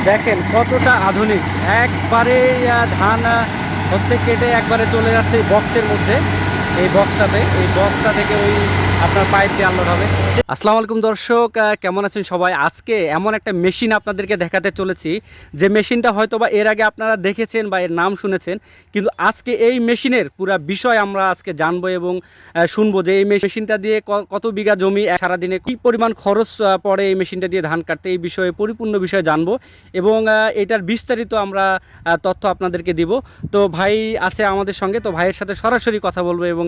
দেখেন কতটা আধুনিক, একবারে ধান হচ্ছে কেটে একবারে চলে যাচ্ছে এই বক্সের মধ্যে। এই বক্সটা থেকে ওই আপনার পাইপ দিয়ে আনলোড হবে। আসসালামু আলাইকুম দর্শক, কেমন আছেন সবাই? আজকে এমন একটা মেশিন আপনাদেরকে দেখাতে চলেছি যে মেশিনটা হয়তো বা এর আগে আপনারা দেখেছেন বা এর নাম শুনেছেন, কিন্তু আজকে এই মেশিনের পুরো বিষয় আমরা আজকে জানবো এবং শুনবো যে এই মেশিনটা দিয়ে কত বিঘা জমি সারাদিনে কী পরিমাণ খরচ পড়ে এই মেশিনটা দিয়ে ধান কাটতে, এই বিষয়ে পরিপূর্ণ বিষয় জানবো এবং এটার বিস্তারিত আমরা তথ্য আপনাদেরকে দিব। তো ভাই আছে আমাদের সঙ্গে, তো ভাইয়ের সাথে সরাসরি কথা বলবো এবং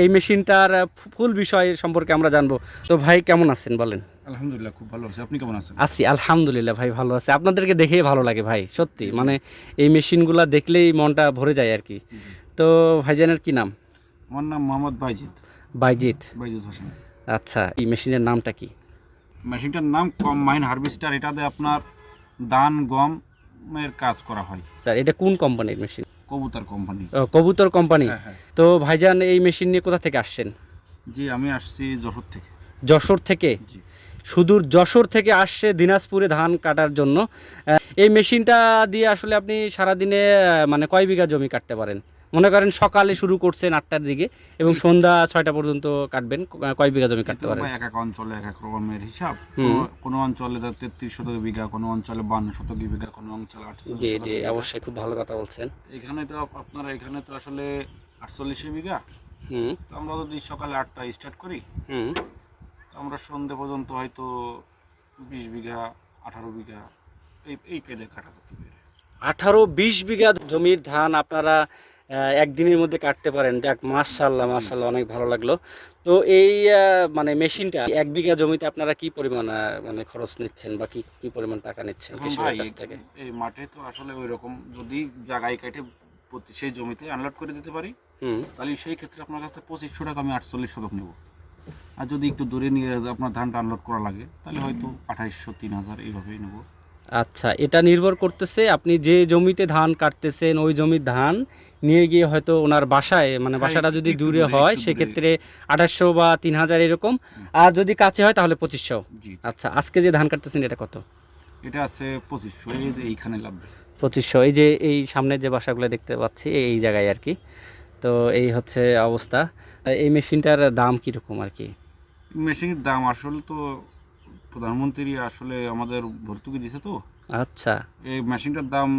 এই মেশিনটার ফুল বিষয় সম্পর্কে আমরা জানবো। তো ভাই কেমন আছেন বলেন? আলহামদুলিল্লাহ, খুব ভালো আছি। আপনি কেমন আছেন? আছি আলহামদুলিল্লাহ ভাই, ভালো আছে। আপনাদেরকে দেখেই ভালো লাগে ভাই, সত্যি মানে এই মেশিনগুলা দেখলেই মনটা ভরে যায় আর কি। তো ভাইজানের কি নাম? আমার নাম মোহাম্মদ বাইজিদ বাইজিৎ। বাইজিদ হোসেন। আচ্ছা, এই মেশিনের নামটা কি? মেশিনটার নাম কম্বাইন হারভেস্টার। এটাতে আপনার ধান গমের কাজ করা হয়। তার এটা কোন কোম্পানির মেশিন? কবুতর কোম্পানি। কবুতর কোম্পানি। হ্যাঁ, হ্যাঁ। তো ভাইজান এই মেশিন নিয়ে কোথা থেকে আসছেন? জি, আমি আসছি যশোর থেকে। যশোর থেকে? জি। সুদূর যশোর থেকে আসছে দিনাজপুরে ধান কাটার জন্য। এই মেশিনটা দিয়ে আসলে আপনি সারাদিনে মানে কয় বিঘা জমি কাটতে পারেন? মনে করেন সকালে শুরু করছেন 8টার দিকে এবং সন্ধ্যা 6টা পর্যন্ত কাটবেন, কয় বিঘা জমি কাটতে পারেন? এক এক অঞ্চলে এক এক রকমের হিসাব। কোনো অঞ্চলে 33 শতক বিঘা, কোনো অঞ্চলে 52 শতক বিঘা, কোনো অঞ্চলে 48 জি শতক জি, বিঘা। অবশ্যই খুব ভালো কথা বলছেন। এখানে তো আসলে 48 বিঘা। হুম তো আমরা যদি সকালে 8টায় স্টার্ট করি, হুম। তো আমরা সন্ধ্যে পর্যন্ত হয়তো 20 বিঘা 18 বিঘা এই কেদে কাটা যেতে পারে। 18-20 বিঘা জমির ধান আপনারা একদিনের মধ্যে কাটতে পারেন। যাক, মাশাআল্লাহ মাশাআল্লাহ, অনেক ভালো লাগলো। তো এই মানে মেশিনটা 1 বিঘা জমিতে আপনারা কি পরিমাণ মানে খরচ নিচ্ছেন বা কি কি পরিমাণ টাকা নিচ্ছেন কৃষকের কাছ থেকে? এই মাঠে তো আসলে ওই রকম যদি জায়গায় কেটে সেই জমিতে আনলোড করে দিতে পারি, তাহলে সেই ক্ষেত্রে আপনার কাছে 2500 টাকা আমি 48 শতক নেব। আর যদি একটু দূরে নিয়ে আপনার ধানটা আনলোড করা লাগে, তাহলে হয়তো 2800 3000 এইভাবেই নেব। আচ্ছা, এটা নির্ভর করতেছে আপনি যে জমিতে ধান কাটতেছেন ওই জমির ধান নিয়ে গিয়ে হয়তো ওনার বাসায়, মানে বাসাটা যদি দূরে হয় সেক্ষেত্রে 2800 বা 3000 এরকম, আর যদি কাছে হয় তাহলে 2500। আচ্ছা, আজকে যে ধান কাটতেছেন এটা কত? এটা আছে 2500। এই যে এইখানে লাগবে 2500। এই যে এই সামনের যে বাসাগুলো দেখতে পাচ্ছি এই জায়গায় আর কি। তো এই হচ্ছে অবস্থা। এই মেশিনটার দাম কীরকম আর কি? মেশিনের দাম আসলে তো প্রধানমন্ত্রী আসলে আমাদের ভর্তুকি দিছে তো। আচ্ছা, এই মেশিনটার দাম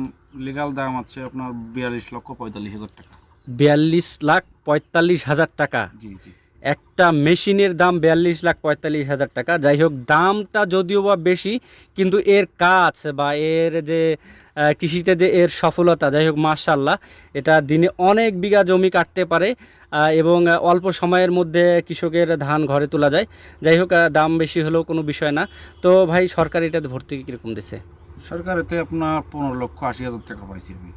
লিগ্যাল দাম আছে আপনার 42,45,000 টাকা। 42,45,000 টাকা? জি জি। একটা মেশিনের দাম 42,45,000 টাকা। যাই হোক, দামটা যদিও বা বেশি, কিন্তু এর কাজ বা এর যে কৃষিতে যে এর সফলতা, যাই হোক মাশাআল্লাহ, এটা দিনে অনেক বিঘা জমি কাটতে পারে এবং অল্প সময়ের মধ্যে কৃষকের ধান ঘরে তোলা যায়। যাই হোক, দাম বেশি হলেও কোনো বিষয় না। তো ভাই, সরকার এটাতে ভর্তুকি কীরকম দিছে? সরকার এতে আপনার 15,80,000 টাকা পাইছি আমি।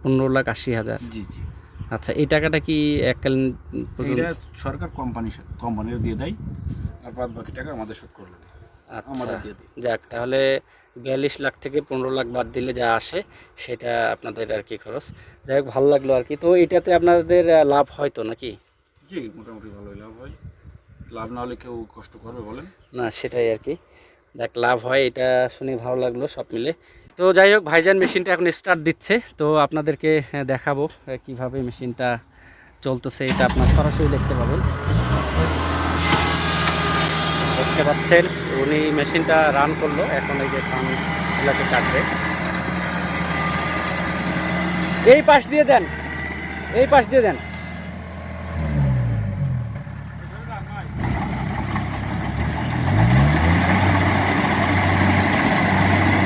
15,80,000? জি জি। আচ্ছা, এই টাকাটা কি এককালীন এটা সরকার কোম্পানির দিয়ে দেয়, আর বাদ বাকি টাকা আমাদের শোধ করে লাগে। আচ্ছা, যাক, তাহলে 42 লাখ থেকে 15 লাখ বাদ দিলে যা আসে সেটা আপনাদের আর কি খরচ। যাই হোক, ভালো লাগলো আর কি। তো এটাতে আপনাদের লাভ হয় তো নাকি? জি, মোটামুটি ভালোই লাভ হয়। লাভ না হলে কেউ কষ্ট করবে বলেন? না, সেটাই আর কি। দেখ, লাভ হয়, এটা শুনে ভালো লাগলো সব মিলে। তো যাই হোক, ভাইজান মেশিনটা এখন স্টার্ট দিচ্ছে, তো আপনাদেরকে দেখাবো কিভাবে মেশিনটা চলতেছে। এটা আপনার সরাসরি দেখতে পাবেন, দেখতে পাচ্ছেন। উনি মেশিনটা রান করলো, এখন এই যে ধানগুলোকে কাটবে। এই পাশ দিয়ে দেন, এই পাশ দিয়ে দেন।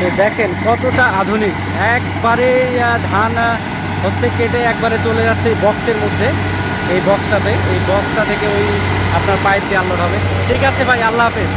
তো দেখেন কতটা আধুনিক, একবারে ধান হচ্ছে কেটে একবারে চলে যাচ্ছে এই বক্সের মধ্যে। এই বক্সটা থেকে ওই আপনার পাইপ দিয়ে আনলোড হবে। ঠিক আছে ভাই, আল্লাহ হাফেজ।